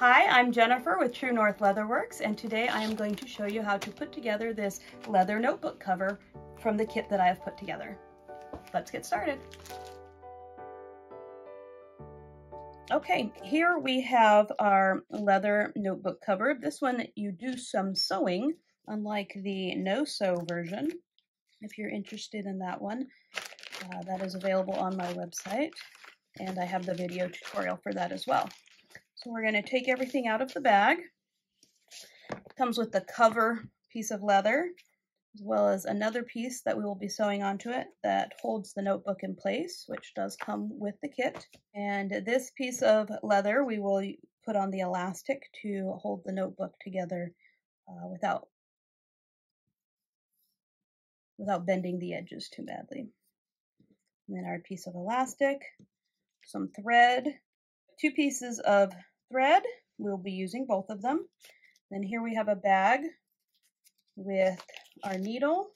Hi, I'm Jennifer with True North Leatherworks, and today I am going to show you how to put together this leather notebook cover from the kit that I have put together. Let's get started. Okay, here we have our leather notebook cover. This one you do some sewing, unlike the no-sew version. If you're interested in that one, that is available on my website, and I have the video tutorial for that as well. So we're going to take everything out of the bag. It comes with the cover piece of leather, as well as another piece that we will be sewing onto it that holds the notebook in place, which does come with the kit. And this piece of leather we will put on the elastic to hold the notebook together without bending the edges too badly. And then our piece of elastic, some thread, 2 pieces of thread. We'll be using both of them. Then here we have a bag with our needle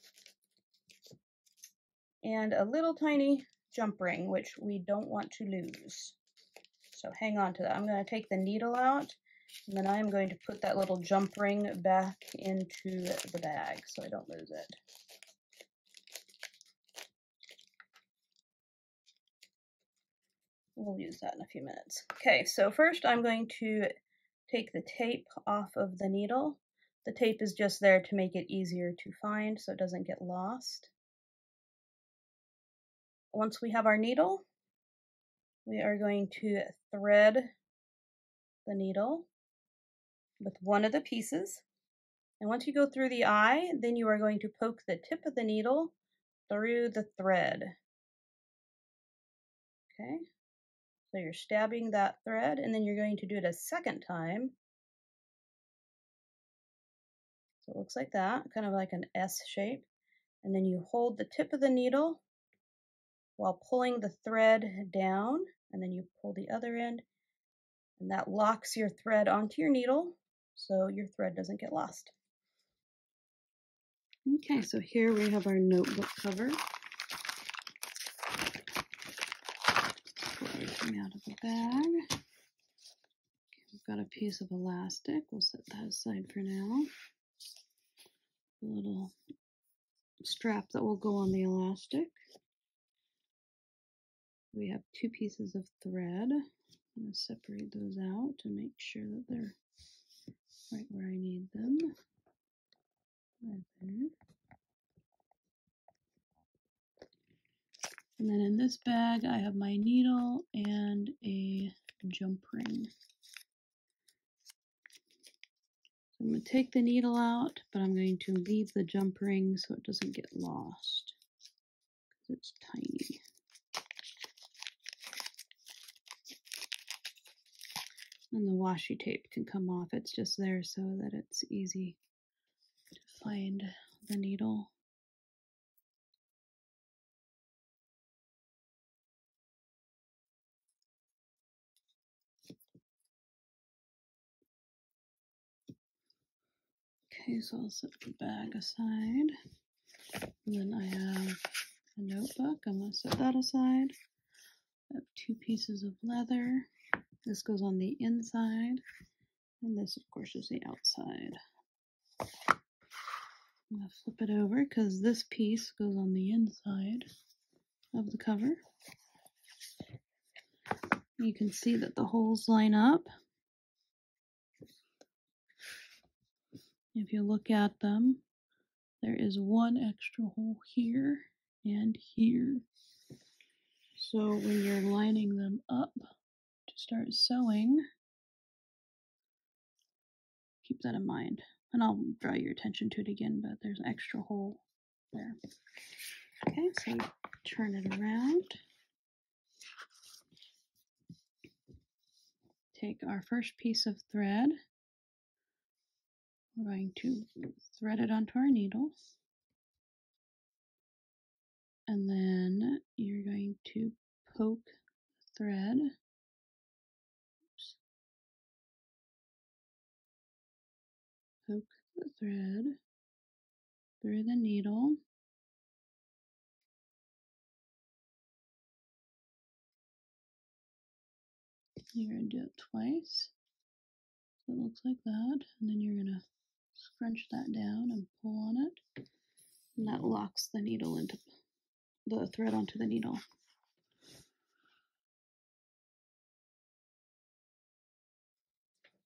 and a little tiny jump ring, which we don't want to lose. So hang on to that. I'm going to take the needle out, and then I'm going to put that little jump ring back into the bag so I don't lose it. We'll use that in a few minutes. Okay, so first I'm going to take the tape off of the needle. The tape is just there to make it easier to find so it doesn't get lost. Once we have our needle, we are going to thread the needle with one of the pieces. And once you go through the eye, then you are going to poke the tip of the needle through the thread. Okay, so you're stabbing that thread, and then you're going to do it a second time. So it looks like that, kind of like an S shape. And then you hold the tip of the needle while pulling the thread down, and then you pull the other end, and that locks your thread onto your needle so your thread doesn't get lost. Okay, so here we have our notebook cover. Pull everything out of the bag. We've got a piece of elastic. We'll set that aside for now. A little strap that will go on the elastic. We have 2 pieces of thread. I'm going to separate those out to make sure that they're right where I need them. Right there. And then in this bag I have my needle and a jump ring. So I'm going to take the needle out, but I'm going to leave the jump ring so it doesn't get lost, because it's tiny. And the washi tape can come off. It's just there so that it's easy to find the needle. Okay, so I'll set the bag aside. And then I have a notebook. I'm going to set that aside. I have 2 pieces of leather. This goes on the inside, and this, of course, is the outside. I'm going to flip it over because this piece goes on the inside of the cover. You can see that the holes line up. If you look at them, there is 1 extra hole here and here. So when you're lining them up to start sewing, keep that in mind. And I'll draw your attention to it again, but there's an extra hole there. Okay, so turn it around. Take our first piece of thread. We're going to thread it onto our needle. And then you're going to poke the thread. Oops. Poke the thread through the needle. You're going to do it twice. It looks like that, and then you're going to scrunch that down and pull on it, and that locks the needle into the thread onto the needle.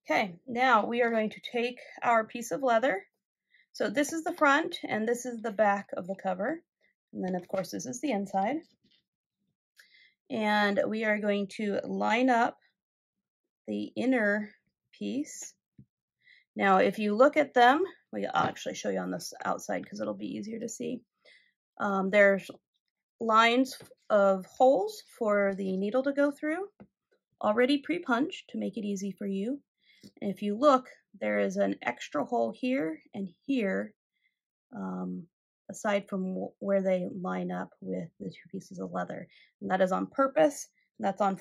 Okay, now we are going to take our piece of leather. So this is the front and this is the back of the cover. And then of course this is the inside. And we are going to line up the inner piece. Now if you look at them, I'll actually show you on this outside because it'll be easier to see. There's lines of holes for the needle to go through, already pre-punched to make it easy for you. And if you look, there is an extra hole here and here, aside from where they line up with the two pieces of leather. And that is on purpose. And that's on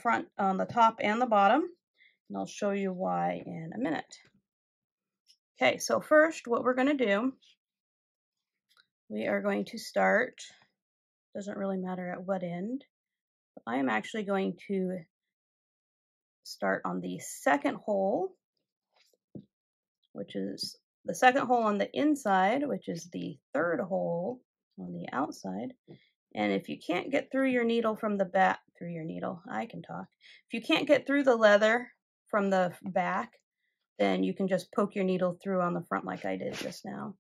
the top and the bottom. And I'll show you why in a minute. Okay, so first what we're going to do, we are going to start, doesn't really matter at what end, but I am actually going to start on the second hole, which is the second hole on the inside, which is the third hole on the outside. And if you can't get through your needle from the back, I can talk. If you can't get through the leather from the back, then you can just poke your needle through on the front like I did just now.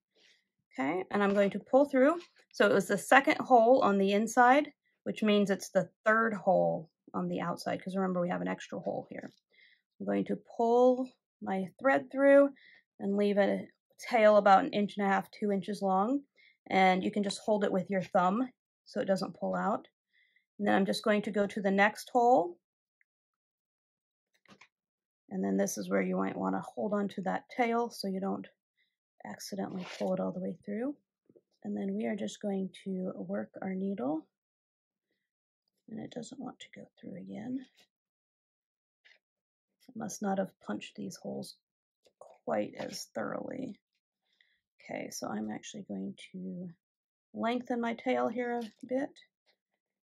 Okay, and I'm going to pull through. So it was the second hole on the inside, which means it's the third hole on the outside, because remember we have an extra hole here. I'm going to pull my thread through and leave a tail about 1.5 inches, 2 inches long. And you can just hold it with your thumb so it doesn't pull out. And then I'm just going to go to the next hole. And then this is where you might want to hold on to that tail so you don't accidentally pull it all the way through. And then we are just going to work our needle. And it doesn't want to go through again. I must not have punched these holes quite as thoroughly. Okay, so I'm actually going to lengthen my tail here a bit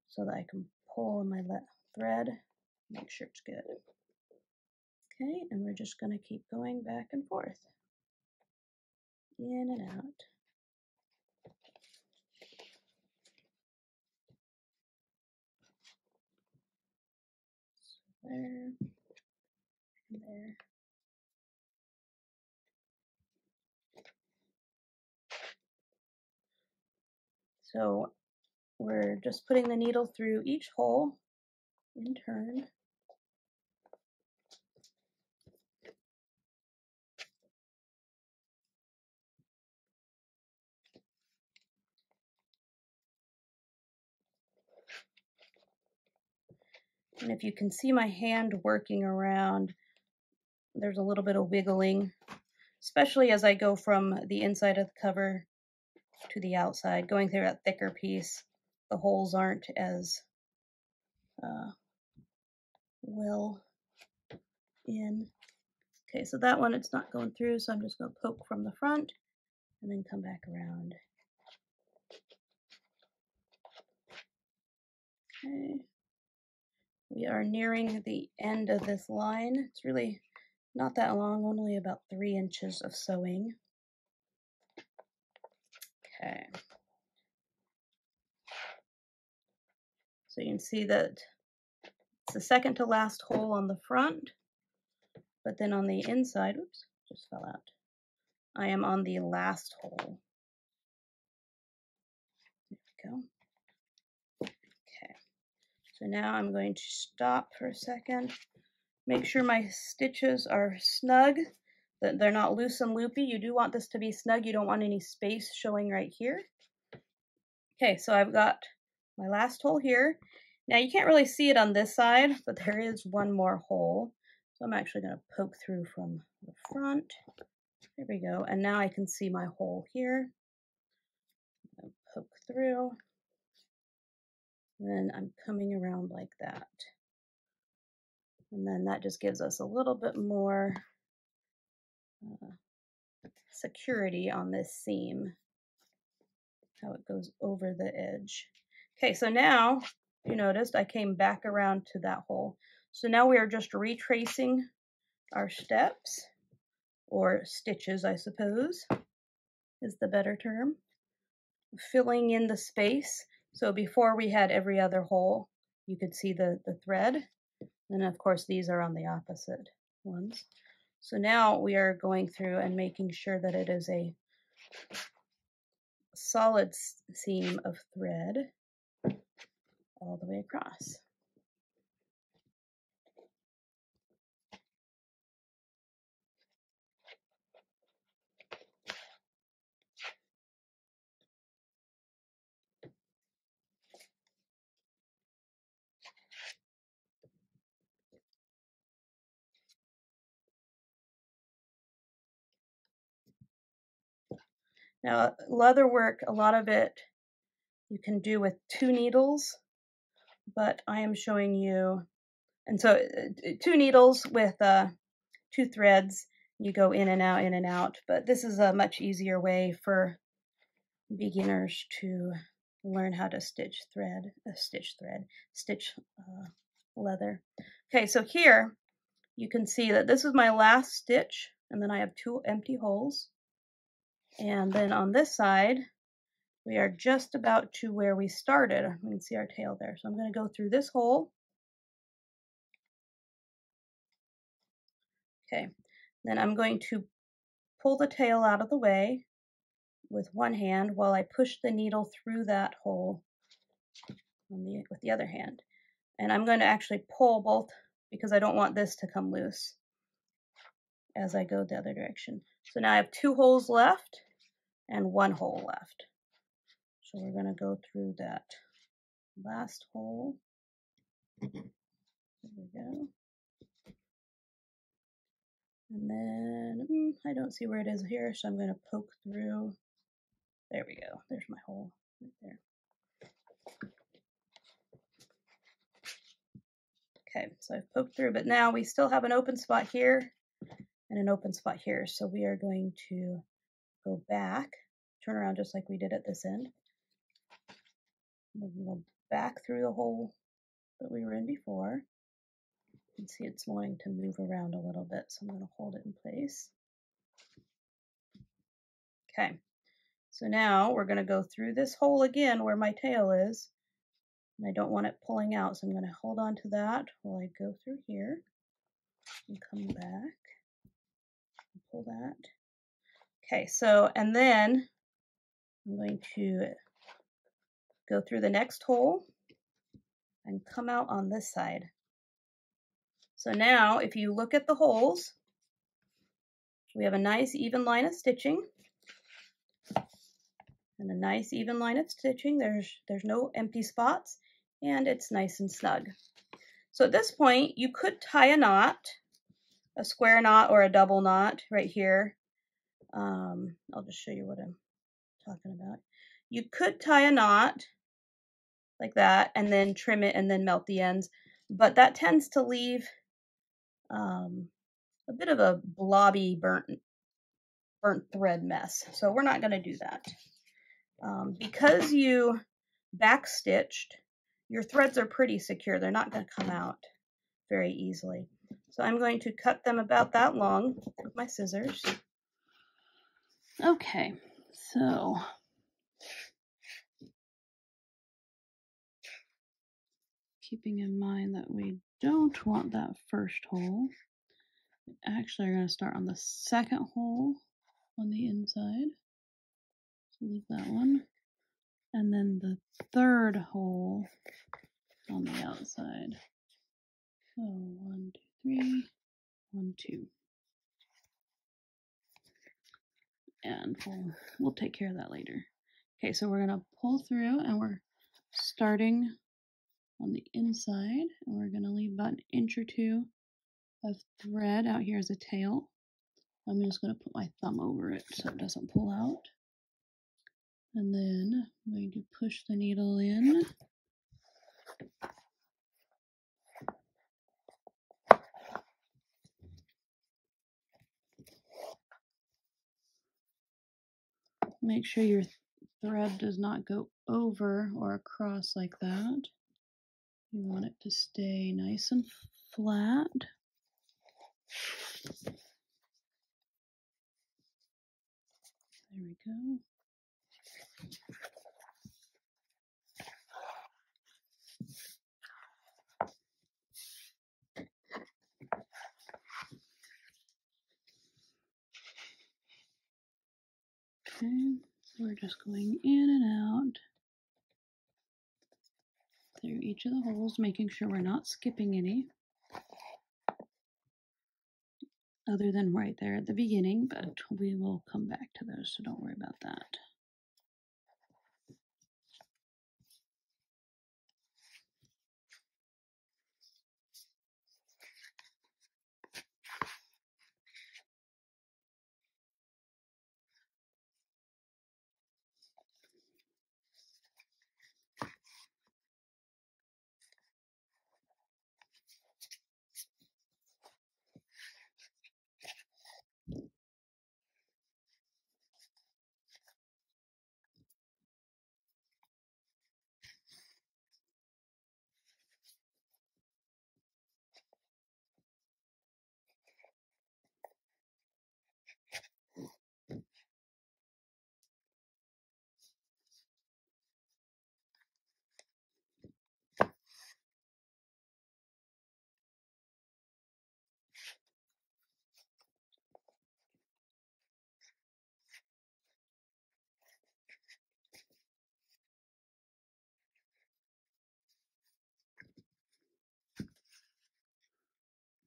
so that I can pull on my thread, make sure it's good. Okay, and we're just going to keep going back and forth, in and out. So there, and there. So we're just putting the needle through each hole in turn. And if you can see my hand working around, there's a little bit of wiggling, especially as I go from the inside of the cover to the outside, going through that thicker piece. The holes aren't as well in. Okay, so that one it's not going through, so I'm just going to poke from the front and then come back around. Okay, we are nearing the end of this line. It's really not that long, only about 3 inches of sewing. Okay. So you can see that it's the second to last hole on the front, but then on the inside, oops, just fell out. I am on the last hole. There we go. Okay. So now I'm going to stop for a second. Make sure my stitches are snug, that they're not loose and loopy. You do want this to be snug. You don't want any space showing right here. Okay, so I've got my last hole here. Now you can't really see it on this side, but there is one more hole. So I'm actually going to poke through from the front. There we go. And now I can see my hole here. I'm going to poke through. And then I'm coming around like that. And then that just gives us a little bit more security on this seam, how it goes over the edge. Okay, so now you noticed I came back around to that hole. So now we are just retracing our steps. or stitches, I suppose, is the better term. Filling in the space. So before we had every other hole, you could see the thread. And of course, these are on the opposite ones. So now we are going through and making sure that it is a solid seam of thread all the way across. Now, leather work, a lot of it you can do with 2 needles, but I am showing you, and so 2 needles with 2 threads, you go in and out, but this is a much easier way for beginners to learn how to stitch leather. Okay, so here you can see that this is my last stitch, and then I have 2 empty holes. And then on this side, we are just about to where we started. You can see our tail there. So I'm going to go through this hole. Okay, then I'm going to pull the tail out of the way with one hand while I push the needle through that hole with the other hand. And I'm going to actually pull both because I don't want this to come loose as I go the other direction. So now I have 2 holes left and 1 hole left. So we're going to go through that last hole. There we go. And then I don't see where it is here, so I'm going to poke through. There we go. There's my hole right there. Okay, so I've poked through, but now we still have an open spot here and an open spot here. So we are going to go back, turn around just like we did at this end. We'll go back through the hole that we were in before. You can see it's wanting to move around a little bit, so I'm going to hold it in place. Okay, so now we're going to go through this hole again where my tail is. And I don't want it pulling out, so I'm going to hold on to that while I go through here and come back and pull that. Okay, so, and then I'm going to go through the next hole and come out on this side. So now, if you look at the holes, we have a nice even line of stitching. And a nice even line of stitching. There's no empty spots, and it's nice and snug. So at this point, you could tie a knot, a square knot or a double knot right here. I'll just show you what I'm talking about. You could tie a knot like that and then trim it and then melt the ends, but that tends to leave a bit of a blobby burnt thread mess. So we're not going to do that. Because you backstitched, your threads are pretty secure. They're not going to come out very easily. So I'm going to cut them about that long with my scissors. Okay, so keeping in mind that we don't want that first hole, we actually are going to start on the second hole on the inside. So leave that one. And then the third hole on the outside. So 1, 2, 3, 1, 2. And we'll take care of that later. Okay, so we're going to pull through and we're starting on the inside, and we're going to leave about 1 inch or 2 of thread out here as a tail. I'm just going to put my thumb over it so it doesn't pull out. And then I'm going to push the needle in. Make sure your thread does not go over or across like that. You want it to stay nice and flat. we go. Okay, so we're just going in and out through each of the holes, making sure we're not skipping any, other than right there at the beginning, but we will come back to those, so don't worry about that.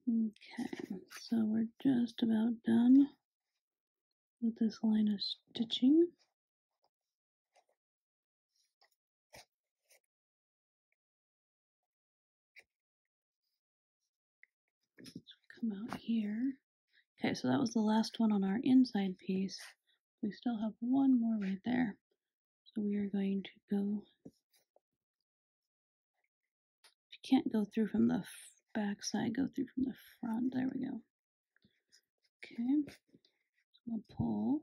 Okay, so we're just about done with this line of stitching. So come out here. Okay, so that was the last one on our inside piece. We still have one more right there. So we are going to go, if you can't go through from the back side, go through from the front. There we go. Okay, so I'm going to pull,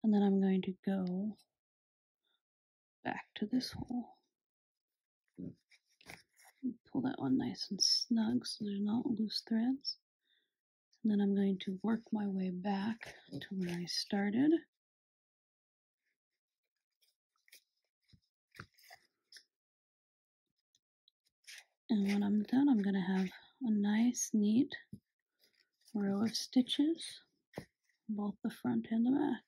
and then I'm going to go back to this hole. Pull that one nice and snug so there's not loose threads. And then I'm going to work my way back to where I started. And when I'm done, I'm going to have a nice, neat row of stitches, both the front and the back.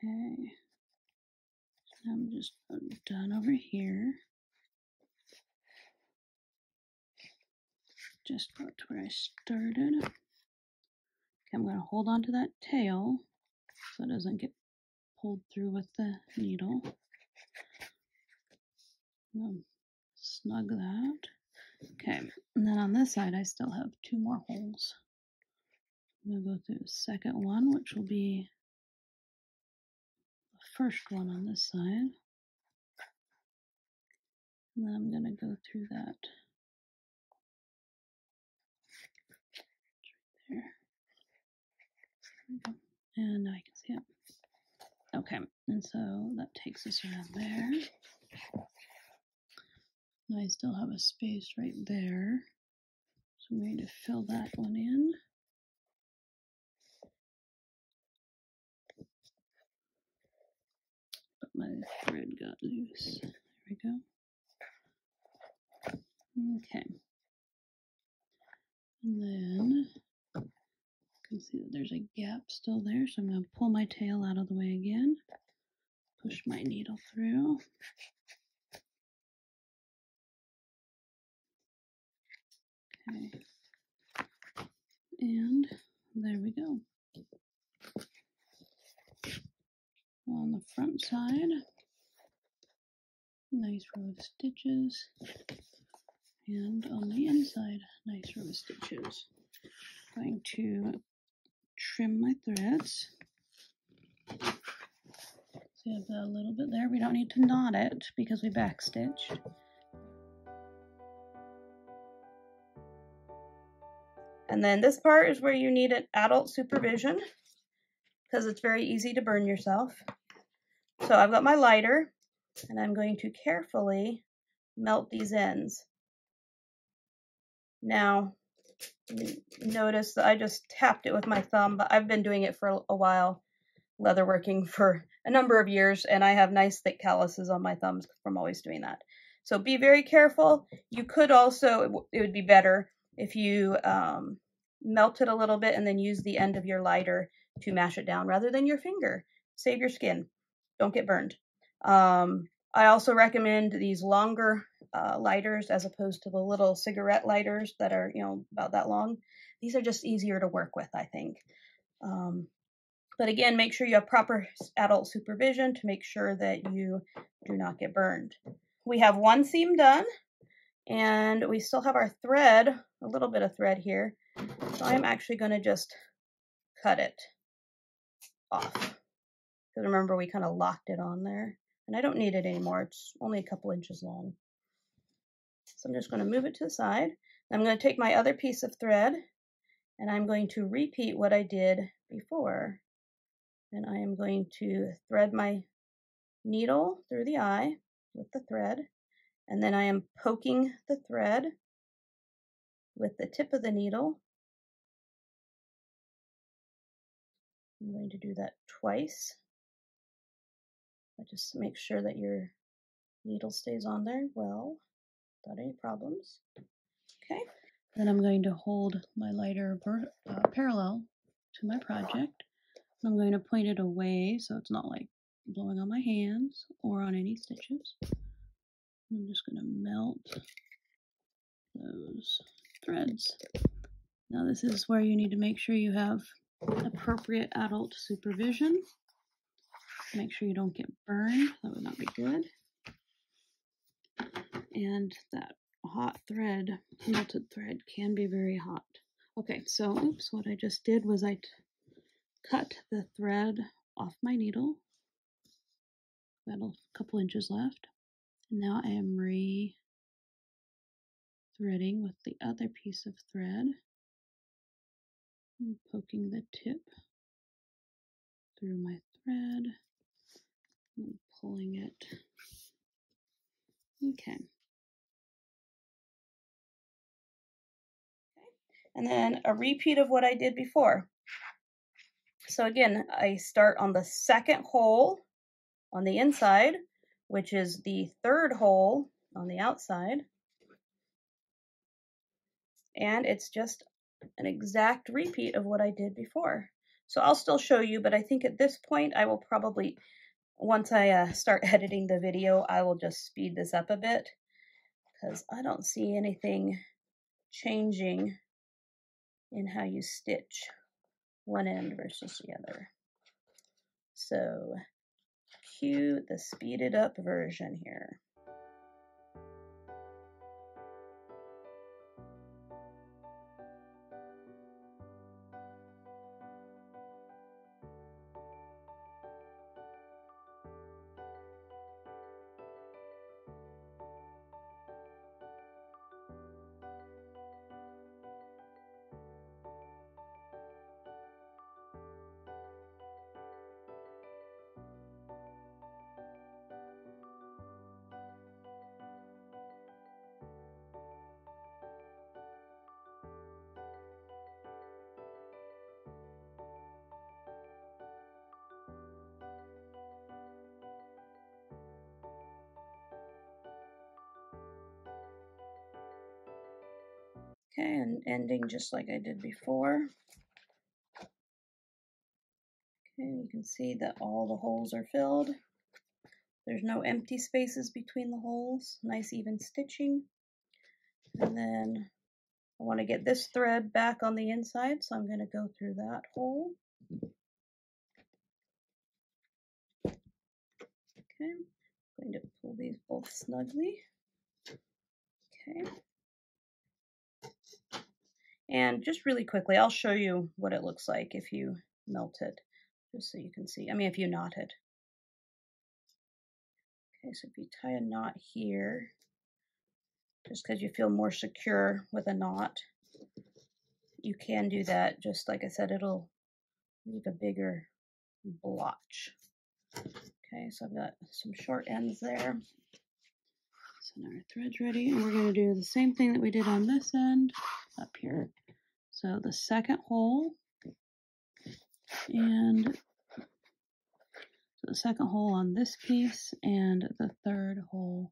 Okay, so I'm just done over here. Just got to where I started. Okay, I'm going to hold on to that tail so it doesn't get pulled through with the needle. Snug that. Okay, and then on this side I still have two more holes. I'm going to go through the second one, which will be the first one on this side. And then I'm going to go through that right there. And now I can see it. Okay, and so that takes us around there. And I still have a space right there. So I'm going to fill that one in. But my thread got loose. There we go. Okay. And then you can see that there's a gap still there, so I'm going to pull my tail out of the way again, push my needle through. Okay. And there we go. On the front side, nice row of stitches. And on the inside, nice row of stitches. Going to trim my threads. So you have that a little bit there. We don't need to knot it because we backstitched. And then this part is where you need an adult supervision because it's very easy to burn yourself. So I've got my lighter and I'm going to carefully melt these ends. Now, notice that I just tapped it with my thumb, but I've been doing it for a while, leatherworking for a number of years, and I have nice thick calluses on my thumbs from always doing that. So be very careful. You could also, it would be better if you melt it a little bit and then use the end of your lighter to mash it down rather than your finger. Save your skin. Don't get burned. I also recommend these longer lighters as opposed to the little cigarette lighters that are, you know, about that long. These are just easier to work with, I think. But again, make sure you have proper adult supervision to make sure that you do not get burned. We have one seam done, and we still have our thread, a little bit of thread here. So I'm actually going to just cut it off. Because remember, we kind of locked it on there. And I don't need it anymore. It's only a couple inches long. So I'm just going to move it to the side. I'm going to take my other piece of thread, and I'm going to repeat what I did before. And I am going to thread my needle through the eye with the thread, and then I am poking the thread with the tip of the needle. I'm going to do that twice. Just make sure that your needle stays on there well, without any problems. Okay. Then I'm going to hold my lighter parallel to my project. I'm going to point it away so it's not like blowing on my hands or on any stitches. I'm just going to melt those threads. Now this is where you need to make sure you have appropriate adult supervision. Make sure you don't get burned. That would not be good. And that hot thread, melted thread, can be very hot. Okay, so oops, what I just did was I cut the thread off my needle. Got a couple inches left. And now I am re-threading with the other piece of thread. I'm poking the tip through my thread and pulling it. Okay. And then a repeat of what I did before. So again, I start on the second hole on the inside, which is the third hole on the outside. And it's just an exact repeat of what I did before. So I'll still show you, but I think at this point I will probably, once I start editing the video, I will just speed this up a bit because I don't see anything changing in how you stitch one end versus the other. So cue the speeded up version here. Okay, and ending just like I did before. Okay, you can see that all the holes are filled. There's no empty spaces between the holes. Nice even stitching. And then I want to get this thread back on the inside, so I'm going to go through that hole. Okay, I'm going to pull these both snugly. Okay. And just really quickly, I'll show you what it looks like if you melt it, just so you can see. I mean, if you knot it. Okay, so if you tie a knot here, just because you feel more secure with a knot, you can do that. Just like I said, it'll leave a bigger blotch. Okay, so I've got some short ends there. So now our thread's ready, and we're going to do the same thing that we did on this end up here. So the second hole, and so the second hole on this piece, and the third hole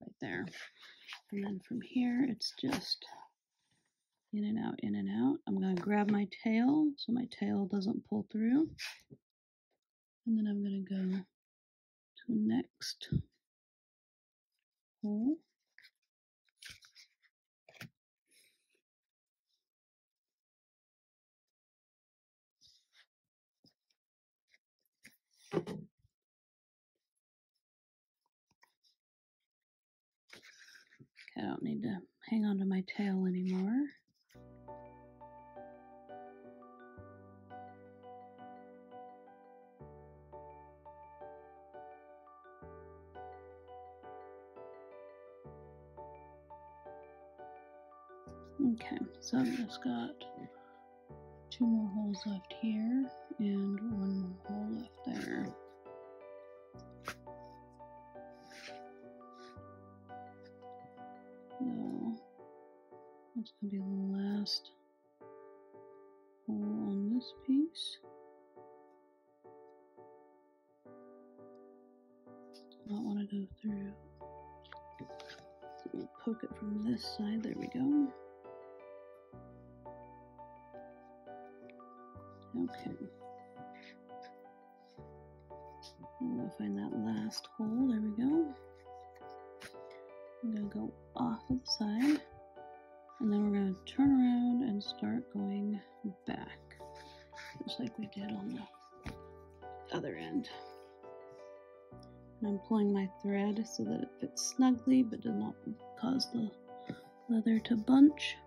right there. And then from here, it's just in and out, in and out. I'm going to grab my tail so my tail doesn't pull through. And then I'm going to go to the next hole. Okay, I don't need to hang on to my tail anymore. Okay, so I've just got 2 more holes left here and 1 more hole left there. So that's going to be the last hole on this piece. Not want to go through. So we'll poke it from this side. There we go. Okay. I'm going to find that last hole. There we go. I'm going to go off of the side. And then we're going to turn around and start going back. Just like we did on the other end. And I'm pulling my thread so that it fits snugly but does not cause the leather to bunch.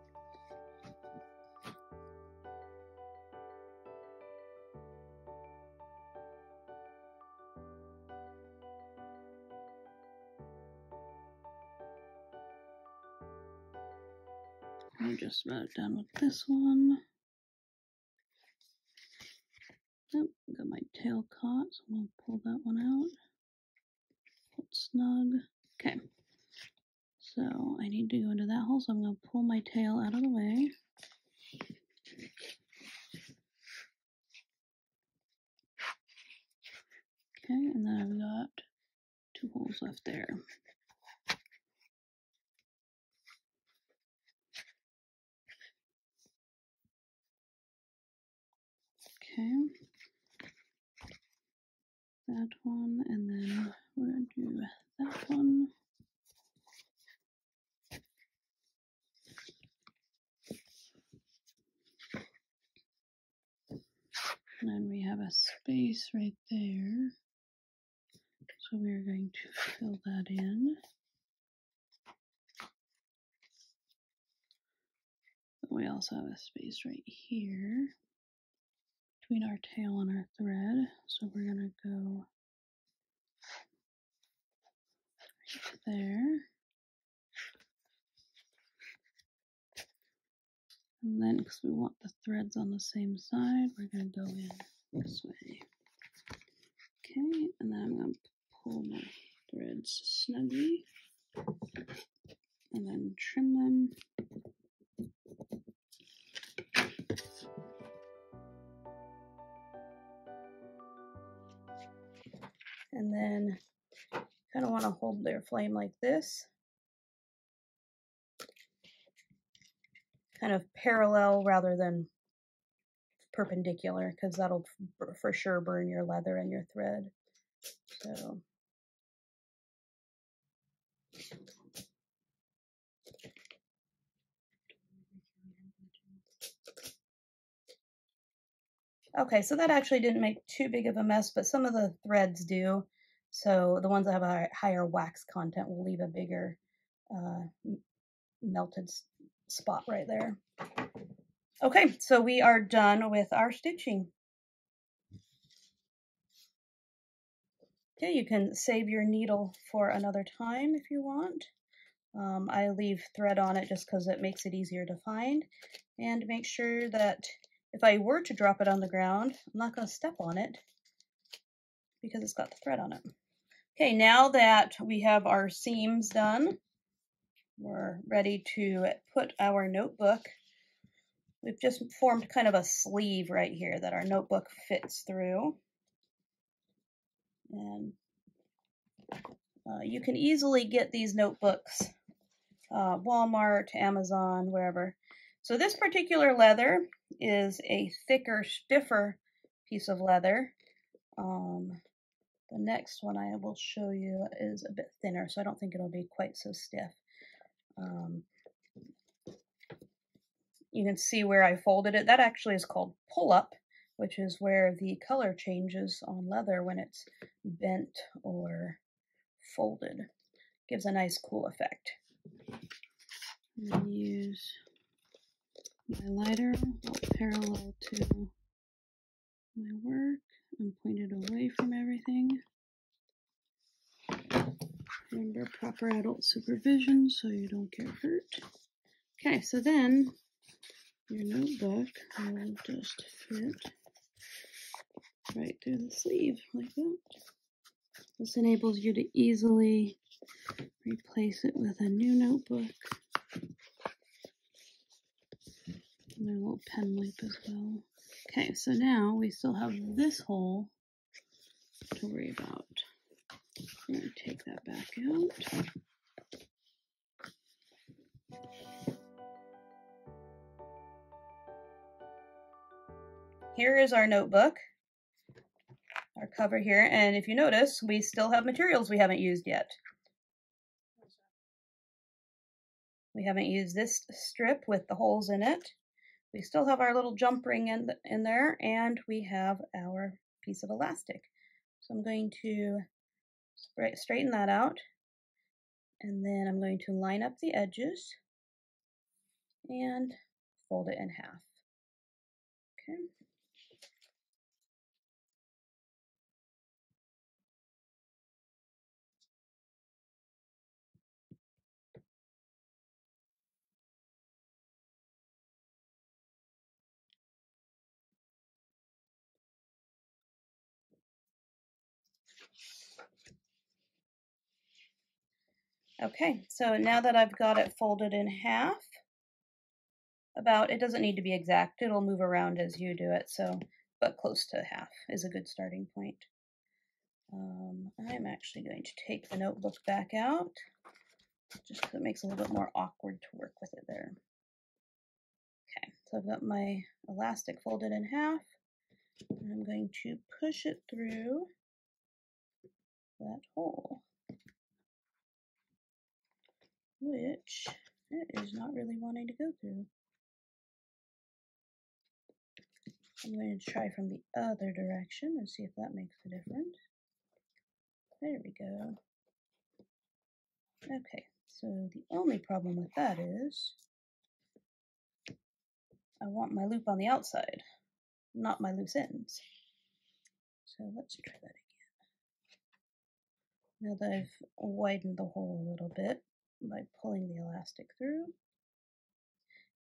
I'm just about done with this one. Oh, got my tail caught, so I'm going to pull that one out. Pull it snug. Okay. So I need to go into that hole, so I'm going to pull my tail out of the way. Okay, and then I've got 2 holes left there. Okay. That one, and then we're going to do that one. And then we have a space right there. So we are going to fill that in. But we also have a space right here between our tail and our thread. So we're going to go right there. And then, because we want the threads on the same side, we're going to go in this way. Okay, and then I'm going to pull my threads snugly and then trim them. And then kind of want to hold their flame like this. Kind of parallel rather than perpendicular, because that'll for sure burn your leather and your thread. So okay, so that actually didn't make too big of a mess, but some of the threads do. So the ones that have a higher wax content will leave a bigger melted spot right there. Okay, so we are done with our stitching. Okay, you can save your needle for another time if you want. I leave thread on it just because it makes it easier to find, and make sure that if I were to drop it on the ground, I'm not going to step on it because it's got the thread on it. Okay, now that we have our seams done, we're ready to put our notebook. We've just formed kind of a sleeve right here that our notebook fits through. And you can easily get these notebooks, Walmart, Amazon, wherever. So this particular leather is a thicker, stiffer piece of leather. The next one I will show you is a bit thinner, so I don't think it'll be quite so stiff. You can see where I folded it. That actually is called pull-up, which is where the color changes on leather when it's bent or folded. Gives a nice cool effect. I'm going to use my lighter parallel to my work and point it away from everything. Remember proper adult supervision so you don't get hurt. Okay, so then your notebook will just fit right through the sleeve like that. This enables you to easily replace it with a new notebook. And a little pen loop as well. Okay, so now we still have this hole to worry about. I'm going to take that back out. Here is our notebook, our cover here, and if you notice, we still have materials we haven't used yet. We haven't used this strip with the holes in it. We still have our little jump ring in there, and we have our piece of elastic. So I'm going to straighten that out, and then I'm going to line up the edges and fold it in half. Okay. Okay, so now that I've got it folded in half, it doesn't need to be exact, it'll move around as you do it, so, but close to half is a good starting point. I'm actually going to take the notebook back out, just because it makes it a little bit more awkward to work with it there. Okay, so I've got my elastic folded in half, and I'm going to push it through that hole, which it is not really wanting to go through. I'm going to try from the other direction and see if that makes a difference. There we go. Okay, so the only problem with that is I want my loop on the outside, not my loose ends. So let's try that again. Now that I've widened the hole a little bit by pulling the elastic through.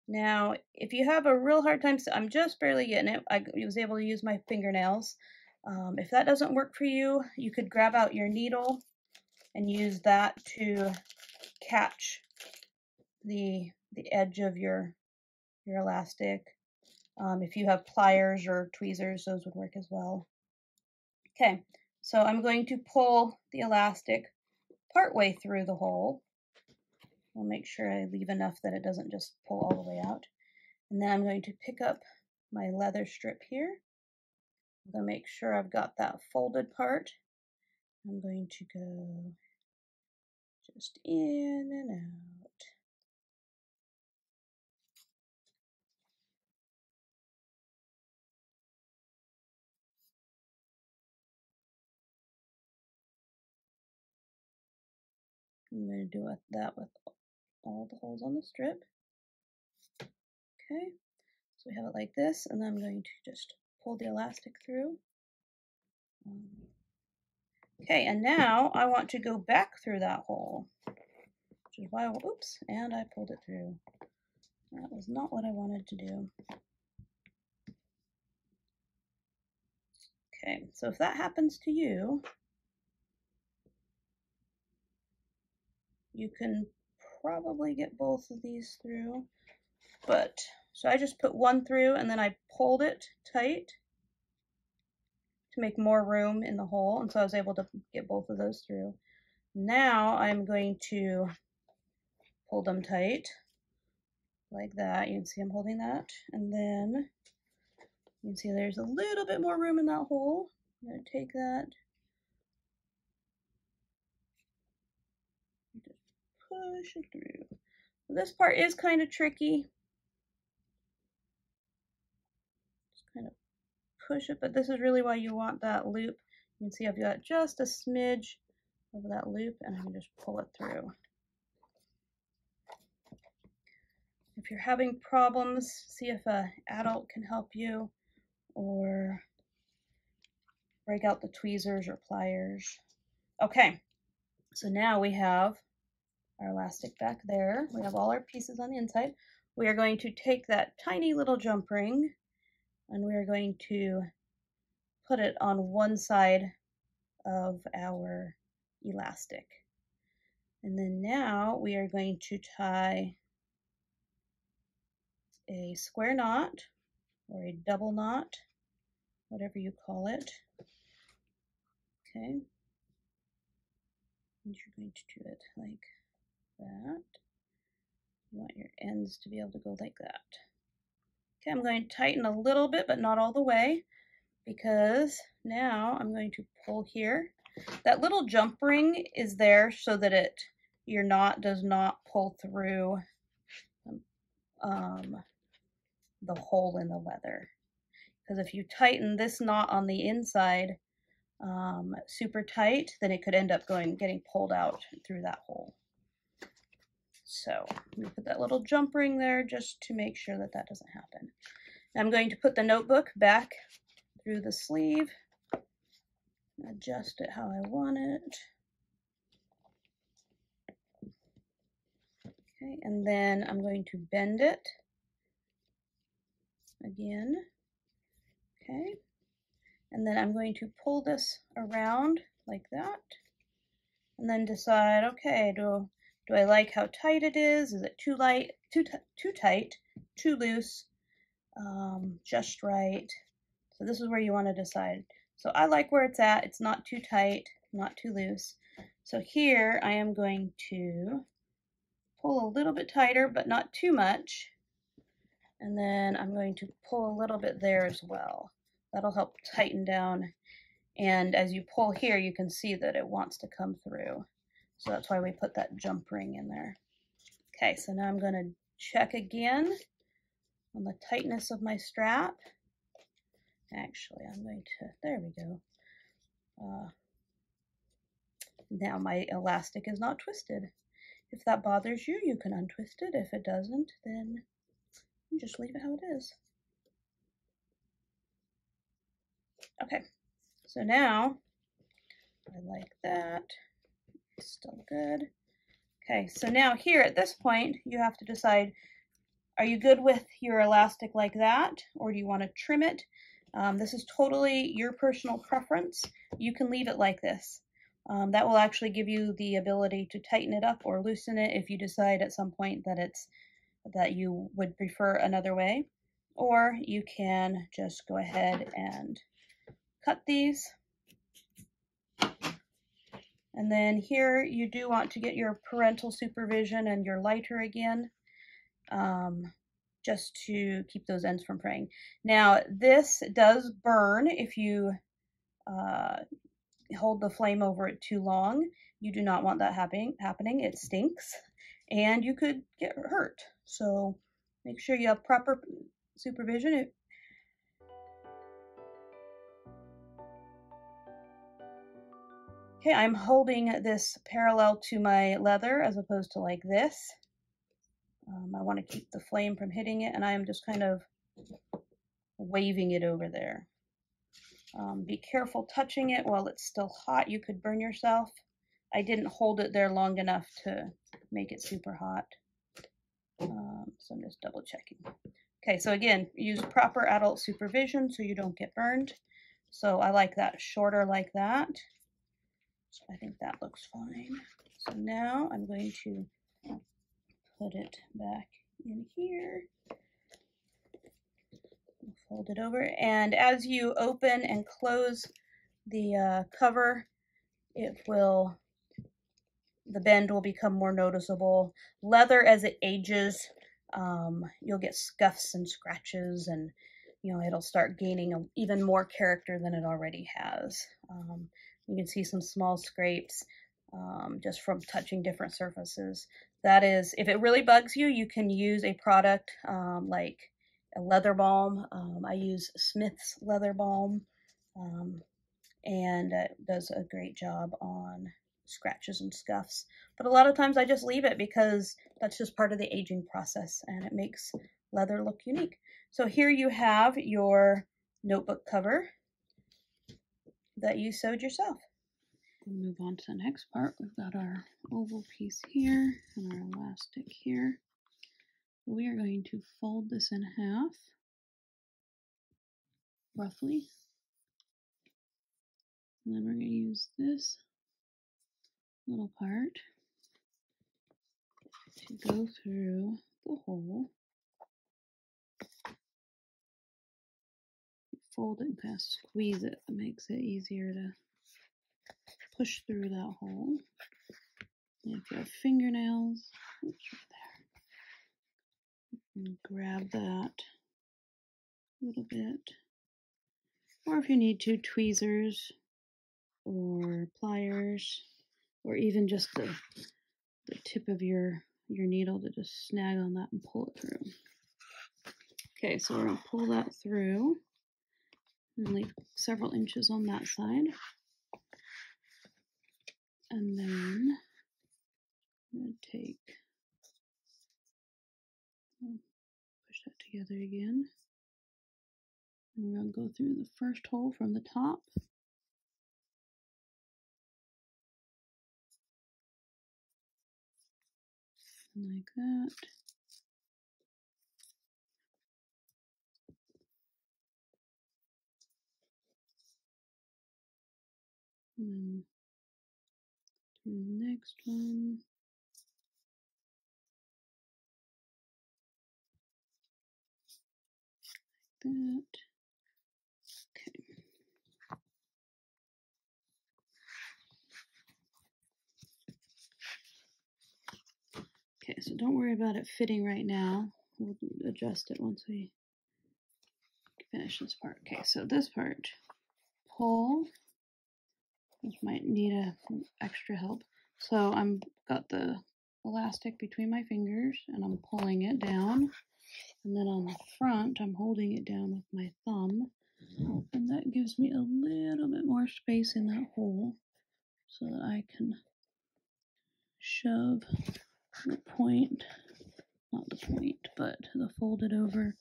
Now, if you have a real hard time, I'm just barely getting it. I was able to use my fingernails. If that doesn't work for you, you could grab out your needle and use that to catch the edge of your elastic. If you have pliers or tweezers, those would work as well. Okay, so I'm going to pull the elastic partway through the hole. I'll make sure I leave enough that it doesn't just pull all the way out. And then I'm going to pick up my leather strip here. I'm going to make sure I've got that folded part. I'm going to go just in and out. I'm going to do that with all the holes on the strip. Okay, so we have it like this, and then I'm going to just pull the elastic through. Okay, and now I want to go back through that hole. which is why, oops, and I pulled it through. That was not what I wanted to do. Okay, so if that happens to you, you can probably get both of these through, but, so I just put one through and then I pulled it tight to make more room in the hole, and so I was able to get both of those through. Now I'm going to pull them tight like that. You can see I'm holding that, and then you can see there's a little bit more room in that hole. I'm going to take that, just push it through. This part is kind of tricky. Just kind of push it, but this is really why you want that loop. You can see I've got just a smidge of that loop, and I can just pull it through. If you're having problems, see if an adult can help you, or break out the tweezers or pliers. Okay, so now we have our elastic back there. We have all our pieces on the inside. We are going to take that tiny little jump ring and we are going to put it on one side of our elastic. And then now we are going to tie a square knot or a double knot, whatever you call it. Okay. And you're going to do it like that. You want your ends to be able to go like that. Okay, I'm going to tighten a little bit, but not all the way, because now I'm going to pull here. That little jump ring is there so that your knot does not pull through the hole in the leather. Because if you tighten this knot on the inside super tight, then it could end up getting pulled out through that hole. So we put that little jump ring there just to make sure that that doesn't happen. Now I'm going to put the notebook back through the sleeve, adjust it how I want it. Okay, and then I'm going to bend it again. Okay, and then I'm going to pull this around like that, and then decide, okay, do I like how tight it is? Is it too light, too tight, too loose, just right? So this is where you want to decide. So I like where it's at. It's not too tight, not too loose. So here I am going to pull a little bit tighter, but not too much. And then I'm going to pull a little bit there as well. That'll help tighten down. And as you pull here, you can see that it wants to come through. So that's why we put that jump ring in there. Okay, so now I'm going to check again on the tightness of my strap. Actually, I'm going to, there we go. Now my elastic is not twisted. If that bothers you, you can untwist it. If it doesn't, then just leave it how it is. Okay, so now I like that. It's still good. Okay, so now here at this point, you have to decide, are you good with your elastic like that, or do you want to trim it? This is totally your personal preference. You can leave it like this. That will actually give you the ability to tighten it up or loosen it if you decide at some point that you would prefer another way. Or you can just go ahead and cut these. And then here you do want to get your parental supervision and your lighter again, just to keep those ends from fraying. Now this does burn if you hold the flame over it too long. You do not want that happening. It stinks and you could get hurt. So make sure you have proper supervision. Okay, I'm holding this parallel to my leather as opposed to like this. I want to keep the flame from hitting it, and I am just kind of waving it over there. Be careful touching it while it's still hot. You could burn yourself. I didn't hold it there long enough to make it super hot. So I'm just double checking. Okay, so again, use proper adult supervision so you don't get burned. So I like that shorter like that. So I think that looks fine. So now I'm going to put it back in here. Fold it over, and as you open and close the cover, the bend will become more noticeable. Leather, as it ages, you'll get scuffs and scratches, and it'll start gaining even more character than it already has. You can see some small scrapes just from touching different surfaces. That is, if it really bugs you, you can use a product like a leather balm. I use Smith's leather balm, and it does a great job on scratches and scuffs. But a lot of times I just leave it because that's just part of the aging process, and it makes leather look unique. So here you have your notebook cover that you sewed yourself. We'll move on to the next part. We've got our oval piece here and our elastic here. We are going to fold this in half, roughly. And then we're going to use this little part to go through the hole. Fold it and kind of squeeze it. It makes it easier to push through that hole. And if you have fingernails, oops, right there, and grab that a little bit. Or if you need to, tweezers or pliers, or even just the tip of your needle to just snag on that and pull it through. Okay, so we're going to pull that through and leave several inches on that side. And then I'm going to take, push that together again. And we're going to go through the first hole from the top. Like that. And then through the next one. Like that. Okay. Okay, so don't worry about it fitting right now. We'll adjust it once we finish this part. Okay, so this part, pull. This might need a extra help. So I'm got the elastic between my fingers and I'm pulling it down. And then on the front, I'm holding it down with my thumb. And that gives me a little bit more space in that hole so that I can shove the point, not the point, but the folded over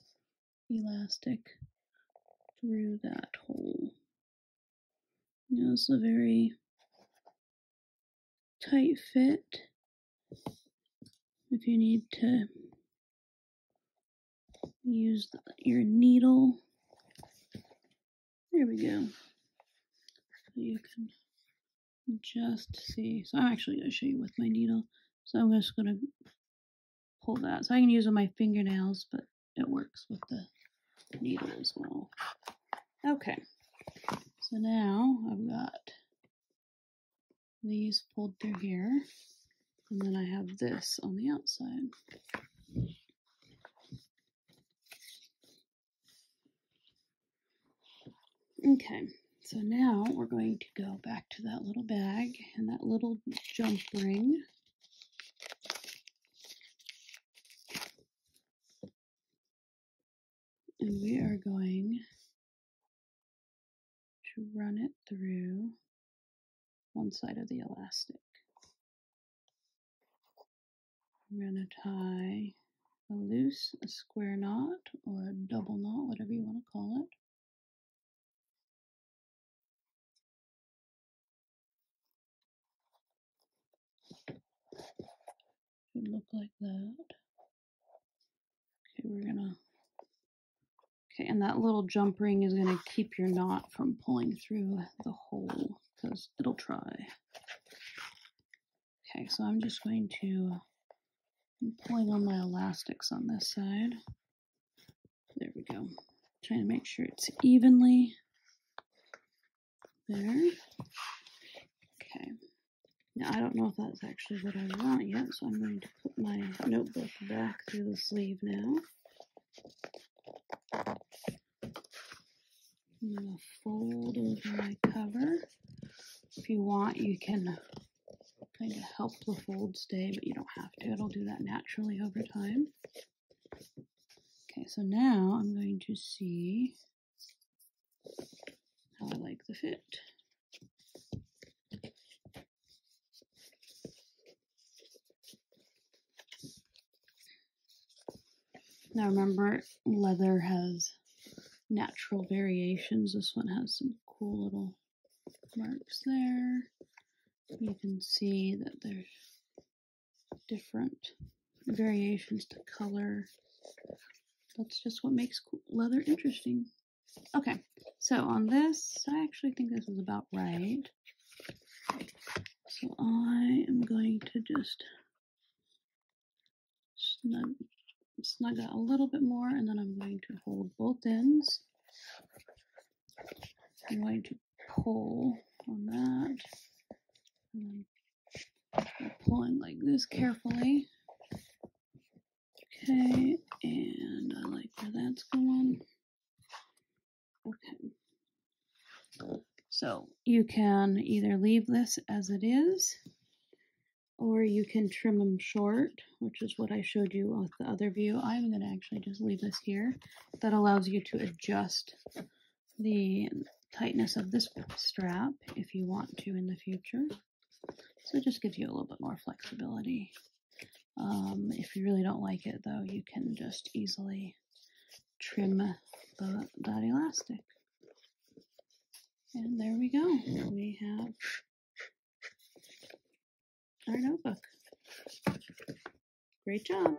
elastic through that hole. It's a very tight fit. If you need to use your needle, there we go. So you can just see. So I'm actually going to show you with my needle. So I'm just going to pull that. So I can use it with my fingernails, but it works with the needle as well. Okay. So now I've got these pulled through here, and then I have this on the outside. Okay, so now we're going to go back to that little bag and that little jump ring. And we are going to run it through one side of the elastic. I'm going to tie a square knot or a double knot, whatever you want to call it. should look like that. Okay, okay, and that little jump ring is gonna keep your knot from pulling through the hole because it'll try. Okay, so I'm just going to, I'm pulling on my elastics on this side. There we go. Trying to make sure it's evenly there. Okay. Now I don't know if that's actually what I want yet, so I'm going to put my notebook back through the sleeve now. I'm going to fold over my cover. If you want, you can kind of help the fold stay, but you don't have to. It'll do that naturally over time. Okay, so now I'm going to see how I like the fit. Now remember, leather has natural variations. This one has some cool little marks there. You can see that there's different variations to color. That's just what makes leather interesting. Okay, so on this, I actually think this is about right. So I am going to just snug out a little bit more, and then I'm going to hold both ends. I'm going to pull on that, and I'm pulling like this carefully. Okay, and I like where that's going. Okay, so you can either leave this as it is, or you can trim them short, which is what I showed you with the other view. I'm going to actually just leave this here. That allows you to adjust the tightness of this strap if you want to in the future. So it just gives you a little bit more flexibility. If you really don't like it, though, you can just easily trim that elastic. And there we go. We have our notebook. Great job.